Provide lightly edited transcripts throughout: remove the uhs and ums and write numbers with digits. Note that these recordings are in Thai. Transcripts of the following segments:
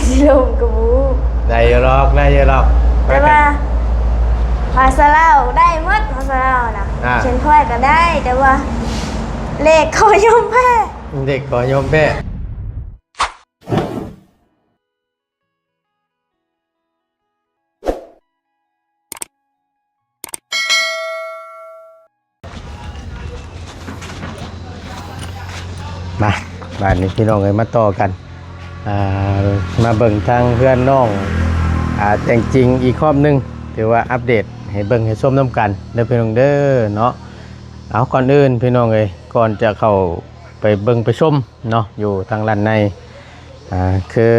สิลมกับบู ได้อยู่หรอกแต่ว่าภาษาลาวได้หมดภาษาลาวนะเช่นค่อยก็ได้แต่ว่าเลขเขายอมแพ้ เด็กขอโยมแพ้มาบ้านนี้พี่น้องเลยมาต่อกันมาเบิ่งทางเพื่อนน้องแต่งจริงอีกครอบนึงถือว่าอัปเดตให้เบิ่งให้ส้มน้ำกันเด้อพี่น้องเด้อเนาะเอาก่อนอื่นพี่น้องเลยก่อนจะเข้าไปเบิ่งไปชมเนาะอยู่ทางด้านในคือ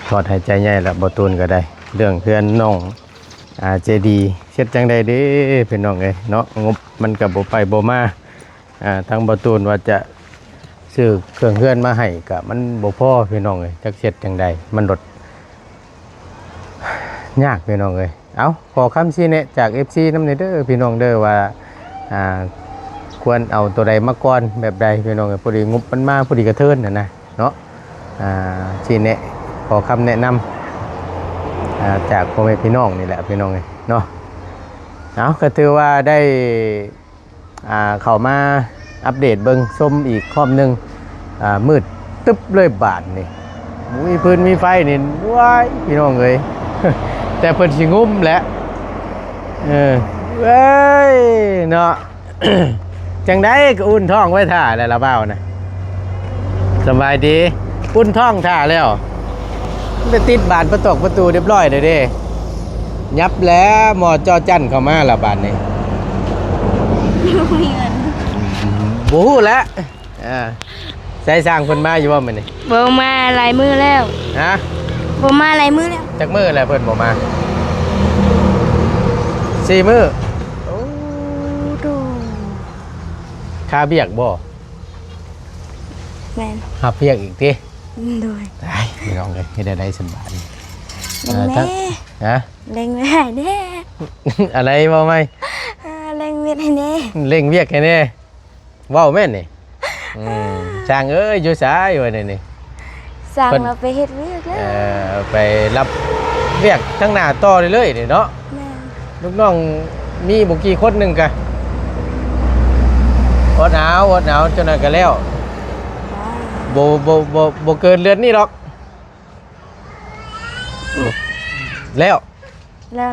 ถอดหายใจใหญ่ละบ่ตูนก็ได้เรื่องเพื่อนน้องเจดีเช็ดจังใดเด้พี่น้องเลยเนาะงบมันกับบ่ไปบ่มาทางบ่ตูนว่าจะซื้อเครื่องเพื่อนมาให้กับมันบ่พอพี่น้องเลยจักเช็ดจังใดมันลดยากพี่น้องเลยเอาขอคำชี้แนะจาก FC นำเด้อพี่น้องเด้อว่าควรเอาตัวใดมาก่อนแบบใดพี่น้องพอดีงบมันมาพอดีกระเทินนะเนาะชี้แนะขอคำแนะนำจากพ่อแม่พี่น้องนี่แหละพี่น้องเนาะเอาก็ถือว่าได้เข้ามาอัปเดตเบิ้งส้มอีกครอบหนึ่งมืดตึ๊บเลยบาทนี่มีพื้นมีไฟนี่ว้ายพี่น้องเลย แต่เพิ่นสิงุ้มแหละเว้ยเนาะ จังได้ก็อุ่นท้องไว้ท่าแล้วละเบ้านะสบายดีอุ่นท้องท่าแล้วไปติดบานประตูเรียบร้อยเลยเด้ยับแล้วหมอจอจั่นเข้ามาละบานนี่ มีเงิน บู๊แล้วใส่สร้างคนมาอยู่ว่ามันนี่ บ่มาหลายมือแล้ว ฮะ บ่มาหลายมือแล้ว จักมืออะไรเพิ่นบอกมา4 มื้อ โอ้ดู คาเบียกบ่ แม่น หับเบียกอีกที โดย ได้ไม่ต้องเลยให้ได้สบาย เล็งแม่ ฮะ เล็งแม่แน่ อะไรบ่ไหม เล็งเวียดให้แน่ เล่งเวียกแค่นี้ว้าวแม่นนี่ช่างเอ้ยอยู่สายอยู่นี่ สั่งเราไปเฮ็ดเวียกแล้ว ไปรับเวียกทั้งหน้าต่อเลยนี่เนาะ แม่ ลูกน้องมีบุกี่คนหนึ่งกันอดหนาวจนนั้นก็แล้วโบเกินเรือนนี่หรอกแล้ว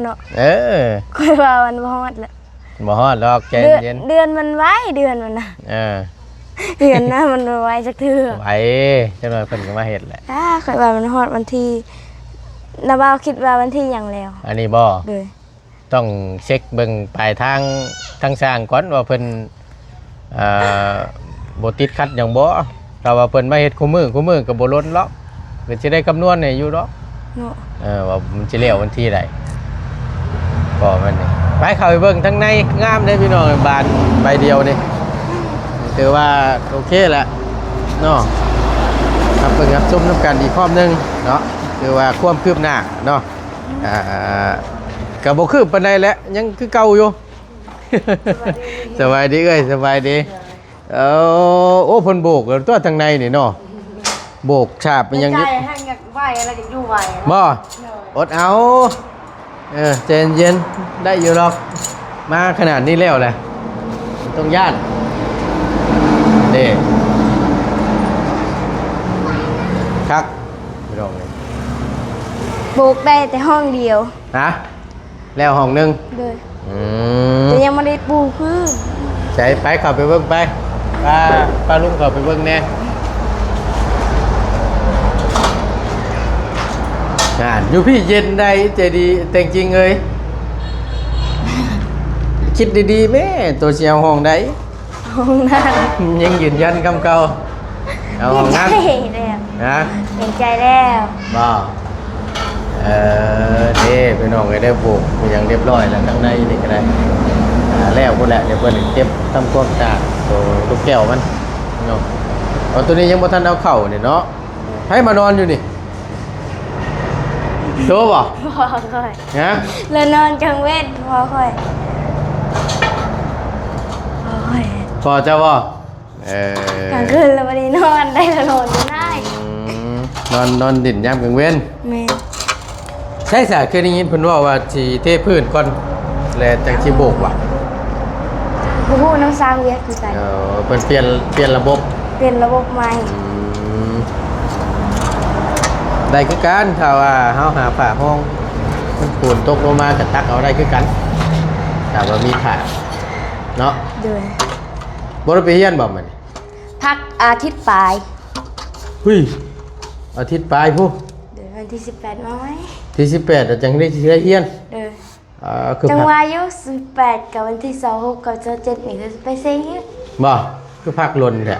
เนาะ ค่อยว่ามันบ่ฮอดแล้ว บ่ฮอดหรอกใจเย็น เดือนมันไว้เดือนมันน่ะเดือนนะมันไว้จักเทื่อ ไหวจังหน่อยเพิ่นก็มาเฮ็ดแหละค่อยว่ามันฮอดวันที่นาบ่าวคิดว่าวันที่หยังแล้ว อันนี้บ่ เลย ต้องเช็คเบิ่งปลายทางสร้างก่อนว่าเพิ่นบ่ติดขัดหยังบ่ถ้าว่าเพิ่นมาเฮ็ดคู่มือก็บ่ล้นหรอกก็สิได้คำนวณให้อยู่ดอก เนาะ ว่ามันสิแล้ววันที่ใดก็มันนี่ไปเข้าไปเบิ่งทั้งในงามเด้พี่น้องบานใบเดียวนี่ถือว่าโอเคแหละเนาะครับเพิ่งครับชมน้ำกันอีกรอบนึงเนาะถือว่าความคืบหน้าเนาะก็บ่คืบปานใดแหละยังคือเก่าอยู่ สบายดีเอ้ยสบายดีโอ้เพิ่นโบกตัวทางในนี่เนาะโบกฉาบมันยัง ใจให้อยากไหวอะไรอยากอยู่ไหว บ่อดเอาใจเย็นได้อยู่หรอกมาขนาดนี้แล้วแหละต้องย่านเด้ครับไม่ต้องเลย ปลูกได้แต่ห้องเดียว ฮะแล้วห้องนึง เลยแต่ยังไม่ได้ปลูกพื้น ใส่ไปขับไปเบิ่งไปป้าลุงขับไปเบิ่งแน่อยู่พี่เย็นได้ใจดีแต่จริงเลยคิดดีๆแม่ตัวเชียวห้องได้ ห้องนั้น ยังยืนยันคำเก่าเอาห้องนั้น เห็นใจแล้ว ฮะ เห็นใจแล้ว บ่เด้พี่น้องก็ได้ปลูกอย่างเรียบร้อยแล้วข้างในนี่ก็ได้แล้วพุ่นแหละเดี๋ยวเพิ่นเก็บทำความสะอาดตัวลูกแก้วมันเนาะตัวนี้ยังบ่ทันเอาเข้านี่เนาะให้มานอนอยู่นี่โตบ่ พอค่อย ฮะ แล้วนอนกลางเวทพอค่อย พอเจ้าบ่ กลางคืนเราไม่ได้นอนได้ละโหลดอยู่ได้ นอนดิ่นยามกลางเว้น แม่ ใช่สะเคยได้ยินเพิ่นว่าสิเทพื้นก่อนแล้วจังสิโบกว่ะ บูฮูน้ำซางเวียดคือกัน เพิ่นเปลี่ยนระบบ เปลี่ยนระบบใหม่ ได้คือกันถ้าว่าเฮาหาฝาห้องมันฝนตกลงมาก็ตักเอาได้คือกันถ้าว่ามีผ้าเนาะ ด้วย บ่ได้ไปเรียนบ่มัน พักอาทิตย์ปลาย เฮ้ยอาทิตย์ปลายพุ เดี๋ยววันที่18มาไหม ที่18แล้วจังได้สิได้เรียน เด้อ คือ จัง พัก หวะอายุ18กับวันที่26กับ27นี่ก็จะไปเซ็งอยู่ บ่คือพักลนแท้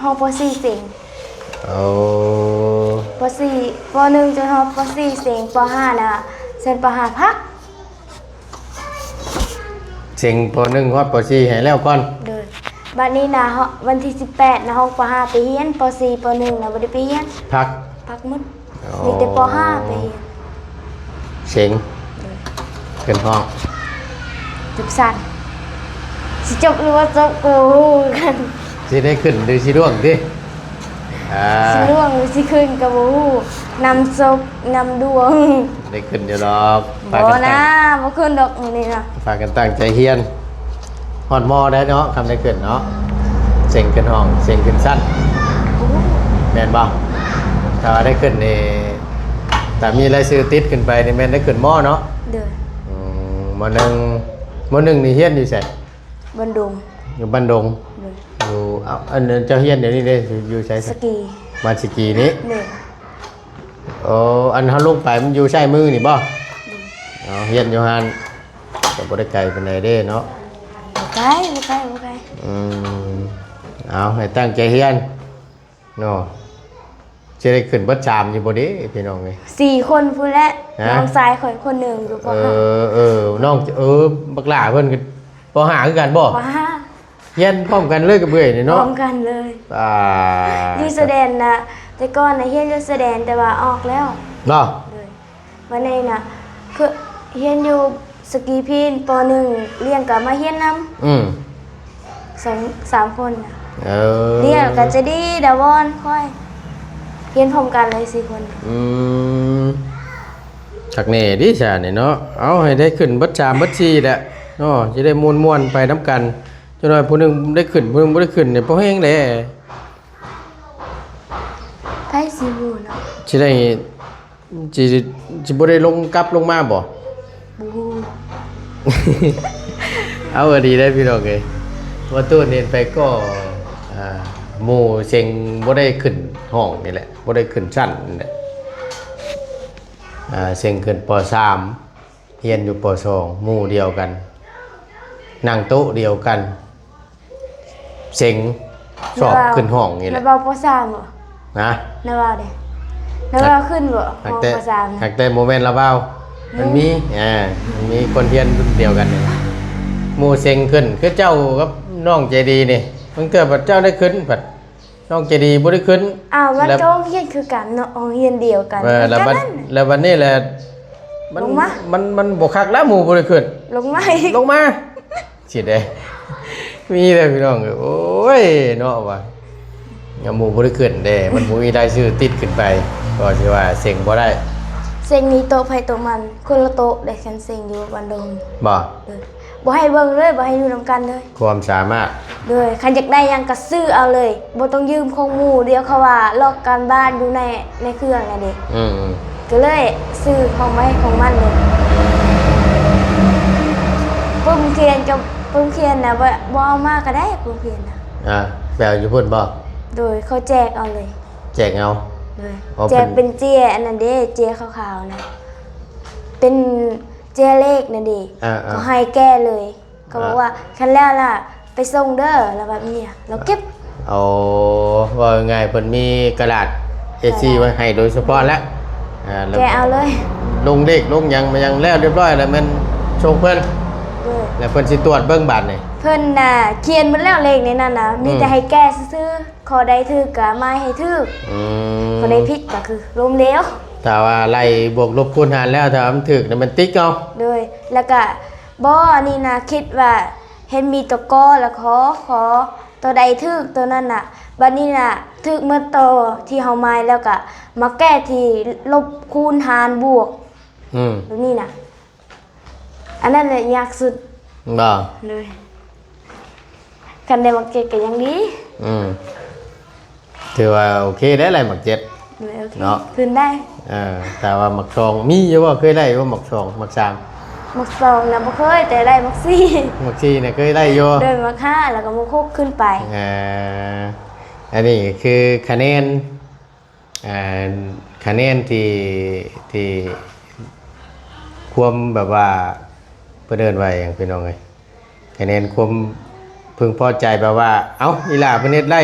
ห้องป .4 เซ็ง โอ้ ป .4 ป .1 จนห้องป .4 เซ็งป .5 น่ะเซ็นป .5 พัก เสียงป .1 ฮอดป .4 ให้แล้วก่อน เด้อบัดนี้นะวันที่18นะห้องป .5 ไปเรียนป .4 ป .1 น่ะบ่ได้ไปเรียน พัก พักหมดมีแต่ป .5 ไปเรียน เสียงขึ้นห้อง จบสั้นสิจบหรือว่าจบกูรู้กัน สิได้ขึ้นหรือสิร่วงติ สิร่วงหรือสิขึ้นกับบูนำศพนำดวง ได้ขึ้นอยู่ดอก บ่นะบ่ขึ้นดอกมื้อนี้นะ ฝากกันตั้งใจเฮียนฮอดมอได้เนาะคำได้ขึ้นเนาะเสียงขึ้นห้องเสียงขึ้นสั้นแม่นบ่ถ้าว่าได้ขึ้นนี่แต่มีรายชื่อติดขึ้นไปนี่แม่นได้ขึ้นมอเนาะ เด้อ มอหนึ่งนี่เฮียนอยู่ไส บันดุง อยู่บ้านดง เด้อ อยู่อันนั้นเจ้าเฮียนเดี๋ยวนี้เด้อยู่ไส สกี มาสกีนี้ เด้อ โอ้อันเฮาลงไปมันอยู่ใช้มือนี่บ่อ๋อเฮียนอยู่หั่นก็บ่ได้ไกลปานใดเด้เนาะ บ่ไกลบ่ไกลบ่ไกล เอาให้ตั้งใจเฮียนเนาะจะได้ขึ้นเบัดจามอยู่บ่เด้พี่น้องเอ้ย 4คนพู้นแหละ ฮะ น้องชายข่อยคนหนึงอยู่ป น้องบักหล่าเพิ่นก็ปห้าคือกันบ่ .5 ป เฮียนพร้อมกันเลยกับเบื่อยนี่ .5 พร้ เนาะ อมกันเลย อ่า อยู่แสดงน่ะแต่ก่อนน่ะเฮียนอยู่แสดงแต่ว่าออกแล้ว เนาะ เลยวันนี้น่ะคือเฮียนอยู่สกีพีนป .1 เรียนกับมาเฮียนนำ อืม 3 คนน่ะ เออ เรียนกันจะดีดาวอนค่อยเรียนพร้อมกันเลย4 คน จักแน่ดิซะนี่เนาะเอาให้ได้ขึ้นเบัดจามเบัดชีแหละเนาะสิได้ม่วนๆไปนํกันจังหน่อยผู้หนึงได้ขึ้นผู้หนึงบ่ได้ขึ้นเนี่ยบ่แฮงแหละ ไผสิรู้เนาะ สิได้สิสิบ่ได้ลงกลับลงมาบ่ บ่ฮู้ เอาดีได้พี่น้องเอ้ยว่าตู้เรียนไปก็หมู่เซ็งบ่ได้ขึ้นห้องนี่แหละบ่ได้ขึ้นชั้นนี่แหละเซ็งขึ้นป .3 เรียนอยู่ป .2 หมู่เดียวกันนั่งโต๊ะเดียวกันเซ็งสอบขึ้นห้องนี่แห แล้ ละ วเบาป .3 บ่ นะ นาวาเด้นาวาขึ้นบ่ หาก ป แต่ .3 หากแต่โมเมนต์ละเบ้ามันมีมันมีคนเรียนรุ่นเดียวกันนี่หมู่เซ็งขึ้นคือเจ้ากับน้องใจดีนี่บางเทื่อบัดเจ้าได้ขึ้นบัดน้องใจดีบ่ได้ขึ้น อ้าวมัน แล้ว โรงเรียนคือกันเนาะโรงเรียนเดียวกัน แล้วบัด นั่น แล้วบัดนี้แหละมัน ลงมา มันบ่คักแล้วหมู่บ่ได้ขึ้น ลงมาอีก ลงมาสิได้มีเลยพี่น้องเอ้ยโอ้ยเนาะว่าอย่าหมู่บ่ได้ขึ้นเด้มันบ่มีรายชื่อติดขึ้นไปก็สิว่าเซ็งบ่ได้ เซ็งนี้โตะไผโตะมันคนละโตะได้ฉันเซ็งอยู่บันดง บ่ เด้อบ่ให้เบิ่งเลยบ่ให้อยู่นํกันเลย ความสามารถ เลยคันอยากได้หยังก็ซื้อเอาเลยบ่ต้องยืมของหมู่เดียวเขาว่าลอกการบ้านอยู่ในเครื่องน่ะเด้ อืม ก็เลยซื้อของไว้ของมันเลยปึ้มเทียนกับปึ้มเทียนน่ะบ่เอามาก็ได้ปึ้มเทียนน่ะ แปลอยู่พุ่นบ่ โดยเขาแจกเอาเลย แจกเอา เลย อ๋อ แจกเป็นเจียอันนั้นเด้เจียขาวๆนะเป็นเจียเลขนั่นดิ เขาให้แก้เลย เขาบอกว่าคันแล้วล่ะไปส่งเด้อแล้วแบบนี้เราเก็บ เอาว่าไงเพิ่นมีกระดาษ A4 ไว้ให้โดยเฉพาะแล้วแล้ว แกเอาเลย ลงเลขลงหยังมายังแล้วเรียบร้อยแล้วมันส่งเพิ่น เลย แล้วเพิ่นสิตรวจเบิ่งบัตรนี่ เพิ่นน่ะเขียนหมดแล้วเลขในนั้นนะมีแต่ให้แก้ซื่อๆขอได้ถูกก็ไม่ให้ถูก อืม ขอได้ผิดก็คือล้มเหลว ถ้าว่าไล่บวกลบคูณหารแล้วถ้ามันถูกนี่มันติ๊กเอา เลยแล้วก็บ่นี่นะคิดว่าเห็นมีตะกอแล้วขอ ตัวใดทึกตัวนั้นน่ะบัดนี้น่ะทึกเมื่อโตที่เฮาไม้แล้วก็มาแก้ที่ลบคูณหารบวกแบบนี้น่ะอันนั้นแหละยากสุดบ่เลยกันได้มาเก็ตก็ยังดีถือว่าโอเคได้หลายหมัก7เนาะขึ้นได้แต่ว่าหมักสองมีอยู่บ่เคยได้บ่หมักสองหมัก3หมัก2น่ะบ่เคยแต่ได้หมัก4หมัก4เนี่ยเคยได้อยู่เดินหมัก5แล้วก็หมัก6ขึ้นไปอันนี้คือคะแนนคะแนนที่ความแบบว่าเพื่อเดินไว้อย่างพี่น้องเลยคะแนนความพึงพอใจแบบว่าเอ้าอีหล่าเพิ่นเฮ็ดได้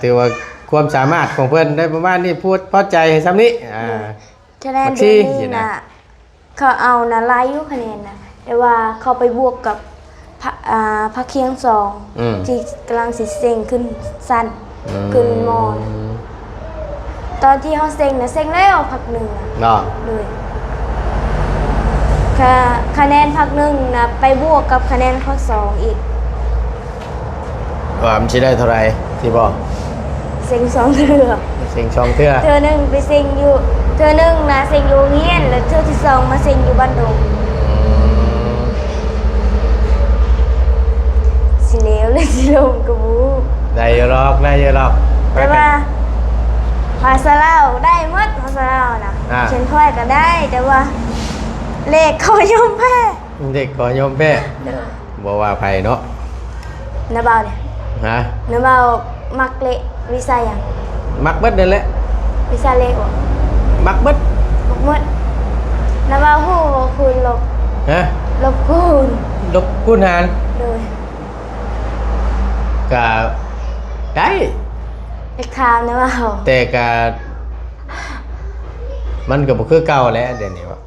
ถือว่าความสามารถของเพิ่นได้ประมาณนี้พูดพอใจซ้ำนี้คะแนนเดือนนี้นะเขาเอานะไล่อยู่คะแนนนะแต่ว่าเขาไปบวกกับพระเคียง2ที่กำลังสิเซ็งขึ้นสั้นขึ้นมอนตอนที่เขาเซ็งนะเซ็งแล้วพักหนึ่งเลยคะแนนพักหนึ่งนะไปบวกกับคะแนนพัก2อีกว่ามันสิได้เท่าไหร่ที่บอกเซ็ง2เทื่อเซ็ง2เทื่อเทื่อนึงไปเซ็งอยู่เทื่อนึงนะเซ็งอยู่เฮียนแล้วเทื่อที่2มาเซ็งอยู่บ้านดงสิเลวเลยสิลงกับบูได้เยอะหรอกแต่ว่าภาษาลาวได้หมดภาษาลาวนะเขียนค่อยก็ได้แต่ว่าเลขขอยอมแพ้เด็กขอยอมแพ้บ่ว่าไผเนาะน้าเบาเนี่ยน้าเบามักเลขวิชาหยังมักเบิดนั่นแหละวิชาเลขบ่มักเบิดน้าเบาฮู้บ่คูณลบลบคูณหารเลยก็ได้เลขทามน้าเบาแต่ก็มันก็บ่คือเก่าแล้วเดี๋ยวนี้ว่า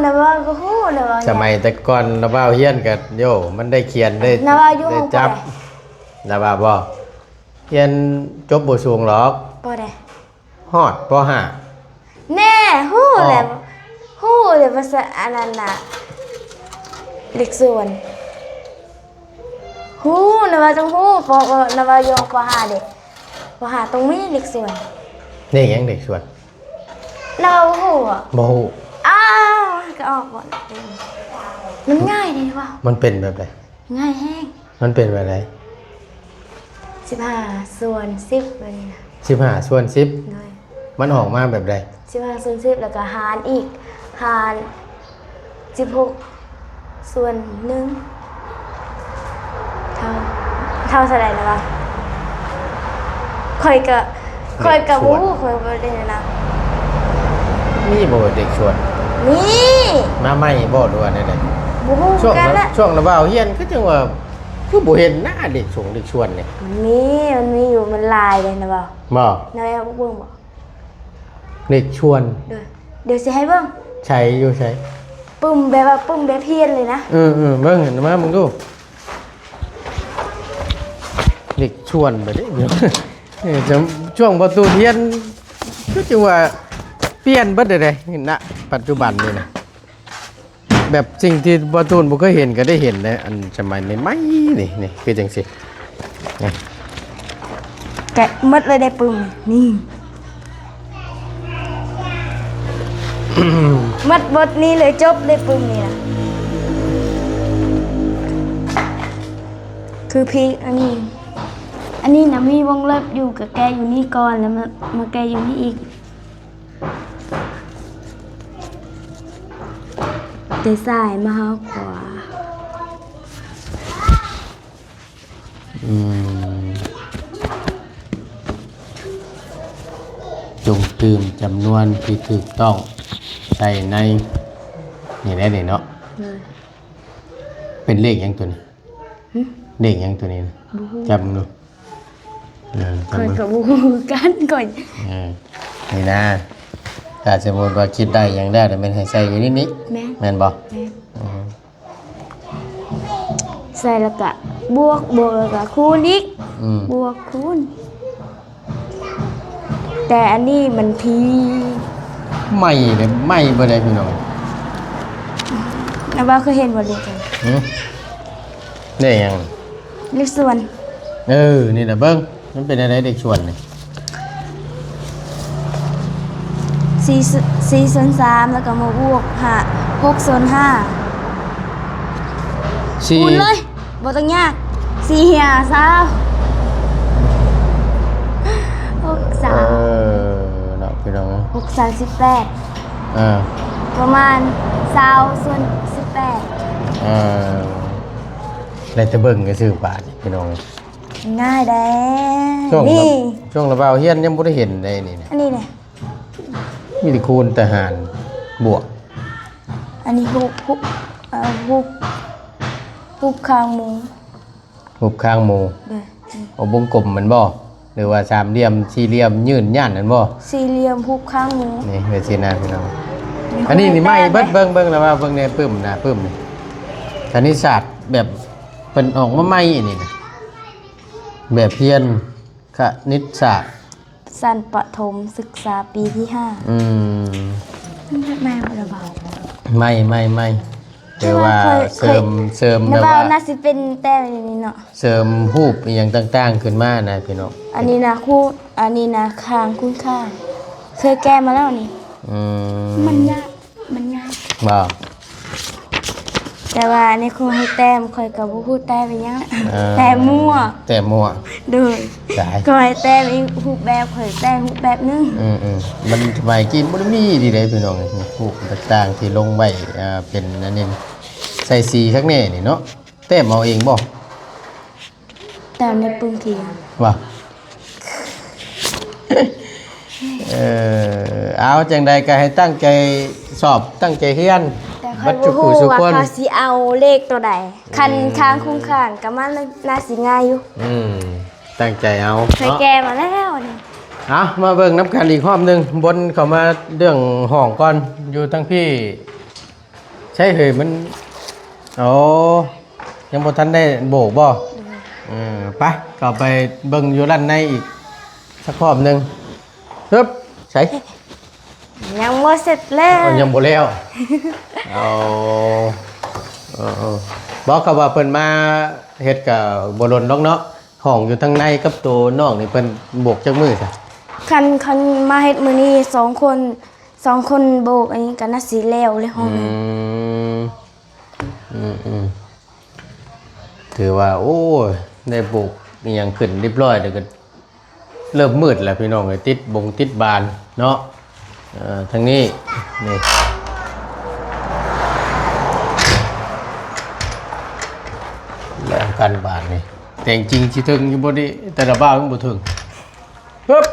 น้าเบาก็ฮู้น้าเบาสมัยแต่ก่อนน้าเบาเฮียนก็โยมันได้เขียนได้น้าเบาอยู่ห้องจับน้าเบาบ่เฮียนจบบ่สูงหรอกบ่ได้ฮอดป.5 แน่ฮู้แหละภาษาอันนั้นน่ะเลขส่วนฮู้น้าเบาต้องฮู้เพราะน้าเบาอยู่ป.5 เด้ป.5ต้องมีเลขส่วนนี่หยังเลขส่วนเราฮู้บ่ฮู้ก็ออกบ่มันง่ายดีว่ะมันเป็นแบบใดง่ายแฮงมันเป็นแบบไหน15ส่วน10แบบนี้นะ15ส่วน10มันออกมาแบบใด15ส่วน10แล้วก็หารอีกหาร16ส่วน1เท่าเท่าไหร่นะวะค่อยก็บ่ฮู้ค่อยบ่ได้นะมีบ่เด็กชวนมาใหม่บ่ดูว่าได้บ่ฮู้กันละช่วงระบาวเฮียนคือจังว่าคือบ่เห็นหน้าเด็กชวนนี่มันมีอยู่มันลายเลยนะบ่นายเอาเบิ่งบ่เด็กชวนเดี๋ยวสิให้เบิ่งใช้อยู่ใช้ปึ้มแบบว่าปึ้มแบบเพี้ยนเลยนะเบิ่งมามึงดูเด็กชวนบ่ได้จะช่วงประตูเทียนคือจังว่าเปลี่ยนเบิดได้ณปัจจุบันนี่นะแบบสิ่งที่บ่ตูนบ่เคยเห็นก็ได้เห็นเลยอันสมัยใหม่ๆนี่คือจังซี่แกะหมดเลยได้ปึ้มนี่หมดบทนี้เลยจบได้ปึ้มนี่นะคือพีอันนี้นะมีวงเล็บอยู่กับแกอยู่นี่ก่อนแล้วมาแกอยู่นี่อีกแต่ซ้ายมาหาขวาจงตื่มจำนวนที่ถูกต้องใส่ในนี่ได้เนาะเป็นเลขยังตัวนี้เลขยังตัวนี้จำดูก่อนกับบูกันก่อนนี่นะถ้าสมมติว่าคิดได้ยังได้แต่เป็นให้ใส่อยู่นิดแม่นบอกใส่แล้วก็บวกแล้วก็คูณอีกบวกคูณแต่อันนี้มันพีไม่เลยไม่บ่ได้พี่น้องแล้วว่าเคยเห็นบ่เลขกันนี่ยังเลขส่วน นี่น่ะเบิ่งมันเป็นอะไรเด็กชวนนี่4 ส่วน 3แล้วก็มาบวก6 ส่วน 5คูณเลยบ่ต้องยาก4เหี่ยซาว6 3 เนาะพี่น้อง6 3 18ประมาณ20 ส่วน 18ได้แต่เบิ่งก็ซื้อบาทพี่น้องง่ายแด้ ช่วงระเบาเฮียนยังบ่ได้เห็นได้นี่นะอันนี้เนี่ยมีแต่คูณทหารบวกอันนี้ฮุบข้างหมูหุบข้างหมูเอาวงกลมมันบ่หรือว่าสามเหลี่ยมสี่เหลี่ยมยืนย่านนั่นบ่สี่เหลี่ยมฮุบข้างหมูนี่เป็นสินะพี่น้องอันนี้นี่ไม่เบิ่งแล้วว่าเบิ่งเนี่ยปึ้มนะปึ้มนี่คณิตศาสตร์แบบเพิ่นออกมาใหม่นี่นะแบบเพียนคณิตศาสตร์สั้นประถมศึกษาปีที่5ไม่ระบาดไม่เดี๋ยวว่าเสริมแล้วว่าน่าสิเป็นแต้มอย่างนี้เนาะเสริมรูปอย่างต่างๆขึ้นมานะพี่น้องอันนี้นะคู่อันนี้นะข้างคุณข้างเคยแก้มาแล้วนี่มันยากบ่แต่ว่าในครูให้แต้มคอยกับพูดแต้มไปยังแต้มมั่วดูคอยแต้มอีกหูแบบคอยแต้มหูแบบนึงมันสมัยกินบ่ได้มีดีเลยพี่น้องรูปต่างๆที่ลงไว้เป็นนั่นนี่ใส่สีข้างในนี่เนาะแต้มเอาเองบ่แต้มในปึ้งเทียนว่าเอาจังใดก็ให้ตั้งใจสอบตั้งใจเรียนบัดจุกุสุคนว่าเขาสิเอาเลขตัวใดคันค้างคุ้งข้างก็มันน่าสิง่ายอยู่ตั้งใจเอาเคยแก้มาแล้วนี่มาเบิ่งน้ำกันอีกรอบนึงบนเข้ามาเรื่องห้องก่อนอยู่ทั้งพี่ใช่เหยมันยังบ่ทันได้โบกบ่ไปก็ไปเบิ่งอยู่ด้านในอีกสักรอบนึงปึ๊บใช่ยังบ่เสร็จแล้วยังบ่แล้วบอกกับว่าเพิ่นมาเฮ็ดกับบ่ล้นดอกเนาะห้องอยู่ทางในกับตัวนอกนี่เพิ่นโบกจักมือซะคันมาเฮ็ดมื้อนี้2 คนโบกอันนี้ก็น่าสิแล้วเลยห้องถือว่าโอ้ยได้โบกอีหยังขึ้นเรียบร้อยเดี๋ยวก็เริ่มมืดแล้วพี่น้องเอ้ยติดบานเนาะทางนี้นี่แล้วกันบานนี่แต่จริงสิถึงอยู่บ่ได้แต่ละบ้านมันบ่ถึงปึ๊บ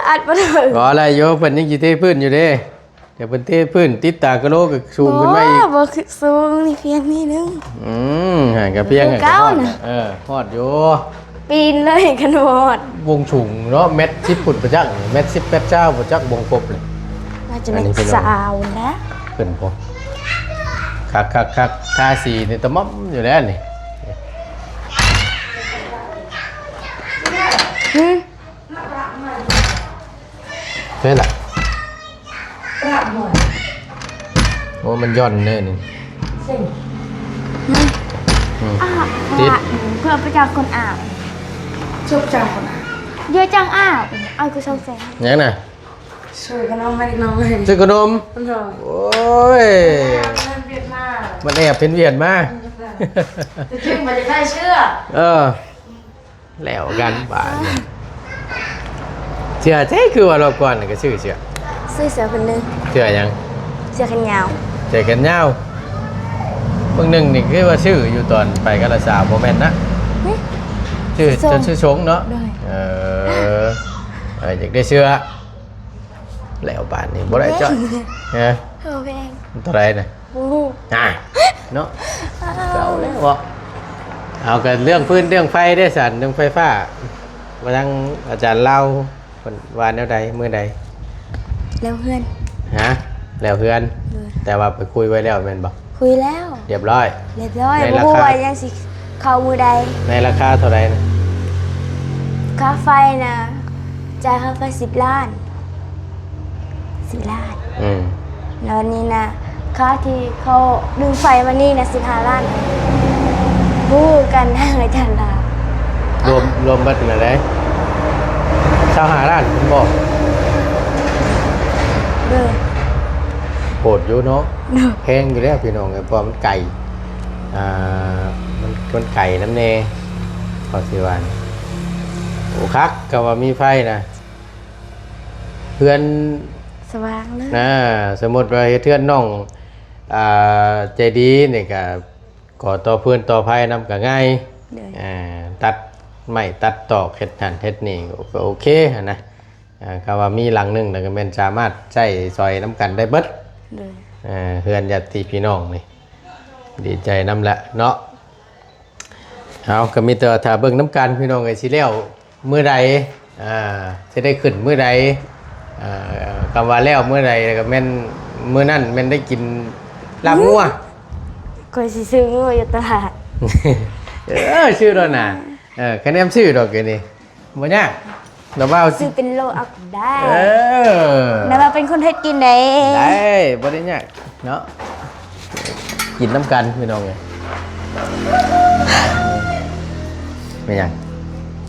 อัดบ่ถึงบ่อะไรโยเพิ่นยังสิเทพื้นอยู่เด้เดี๋ยวเพิ่นเทพื้นติดตากะโลก็สูงขึ้นมาอีกบ่คือสูงนี่เพียงนิดนึงห่างกับเพียงฮอดอยู่ปีนเลยกันหมดวงฉุงเนาะเม็ด10ฟุตประจักเม็ด10 8เจ้าประจักวงกบเลยน่าจะเป็นสาวนะเพิ่นบ่คักทาสีนี่ตะม่อมอยู่แล้วนี่เท่าไหร่โอ้มันย่อนแน่นี่ติดเพื่อประจักษ์คนอาบชอบจังคนอาบเยอะจังอาบเอาคือชอบแซ่ยังน่ะซื้อขนมมาอีกน้อยซื้อขนมโอ้ยมันแอบเป็นเวียนมาจริงมันจะได้เชื่อแล้วกันบ้านเชื่อใช่คือว่ารอบก่อนก็ซื้อเสือคนนึงเชื่อยังเสื้อแขนยาวเสื้อแขนยาวบางหนึ่งนี่คือว่าชื่ออยู่ตอนไปกาลสาวโมเมนต์นะชื่อจนชื่อชงเนาะอยากได้เสื้อแล้วบ้านนี่บ่ได้จ้อยแพงตัวไรนะเนาะเก่าแล้วบ่เอากันเรื่องพื้นเรื่องไฟได้สั่นเรื่องไฟฟ้ามาทางอาจารย์เล่าวันแนวใดเมื่อใดแล้วเพื่อนแล้วเพื่อนแต่ว่าไปคุยไว้แล้วแม่นบ่คุยแล้วเรียบร้อยในราคายังสิเข้ามือใดในราคาเท่าไหร่นะค่าไฟนะจ่ายค่าไฟ10 ล้านแล้วนี่นะ ค่าที่เขาดึงไฟมานี่นะ15 ล้านบู้กันทางอาจารย์ลาร วมเบัดน่ะได้25ล้านผมบอก เด้อ โหดอยู่เนาะแพงอยู่แล้วพี่น้องเพราะมันไก่มันไก่น้ำเนพอสิวันโอ้คักก็ว่ามีไฟนะเพื่อน สว่างเลย นะสมมติว่าเฮ็ดเทือนน้องใจดีนี่ก็ก่อต่อเพื่อนต่อไผ่นำก็ง่าย เด้อ ตัดไม้ตัดตอกเฮ็ดนั่นเฮ็ดนี่ก็โอเคหั้นนะก็ว่ามีหลังหนึงแล้วก็แม่นสามารถใช้ซอยน้ำกันได้เบิด เด้อ เพื่อนญาติพี่น้องนี่ดีใจน้ำละเนาะเอาก็มีแต่ถ้าเบิ่งน้ำกันพี่น้องไอ้สิแล้วมื้อใดสิได้ขึ้นมื้อใดคำว่าแล้วมื้อใดก็แม่นมื้อนั้นแม่นได้กินลาบงัว ก็สิซื้องูอยู่ตลาด ชื่อดอกน่ะคะแนนชื่อดอกแกนี่บ่ยากดอกว่าเอา ซื้อเป็นโลเอาได้ อ แล้วมาเป็นคนเฮ็ดกินได้ ได้บ่ได้ยากเนาะกินน้ำกันพี่น้องเอ้ยไม่ยัง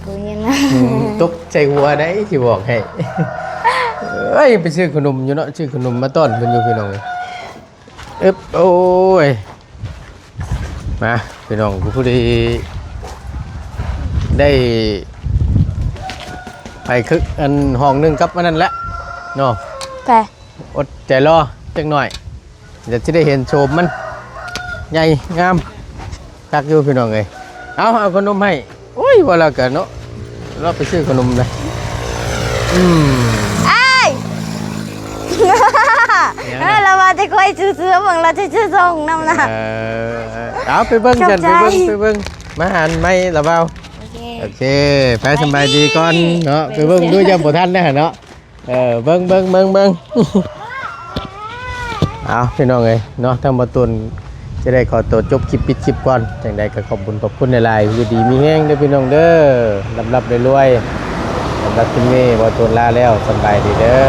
กูยังไง ตกใจหัวได้ที่บอกให้ เอ้ยไปซื้อขนมอยู่เนาะซื้อขนมมาต้อนเพิ่นอยู่พี่น้องเอ้ยอึ๊บโอ้ยมาพี่น้องผู้ดีได้ไปคึกอันห้องหนึงกับอันนั้นแหละเนาะ ไป อดใจรอจักหน่อยเดี๋ยวจะได้เห็นโฉมมันใหญ่งามคักอยู่พี่น้องเอ้ยเอาขนมให้โอ้ยว่าแล้วกันเนาะเราไปซื้อขนมเลย ไอ้ายเรามาจะค่อยซื้อเบิ่งเราจะซื้อส่งนำนะ เอาไปเบิ้งกันไปเบิ้งมาหันไม่ละเบา โอเค โอเคไปสบายดีก่อนเนาะไปเบิ้งด้วยยังบ่ทันนะเนาะเบิ้ง เอาพี่น้องเอ้ยเนาะทั้งบ่ตุนจะได้ขอตัวจบคลิปปิดคลิปก่อนจังใดก็ขอบคุณในไลน์อยู่ดีมีแห้งเด้อพี่น้องเด้อลำรวยๆสำหรับที่นี่บ่ตุนลาแล้วสบายดีเด้อ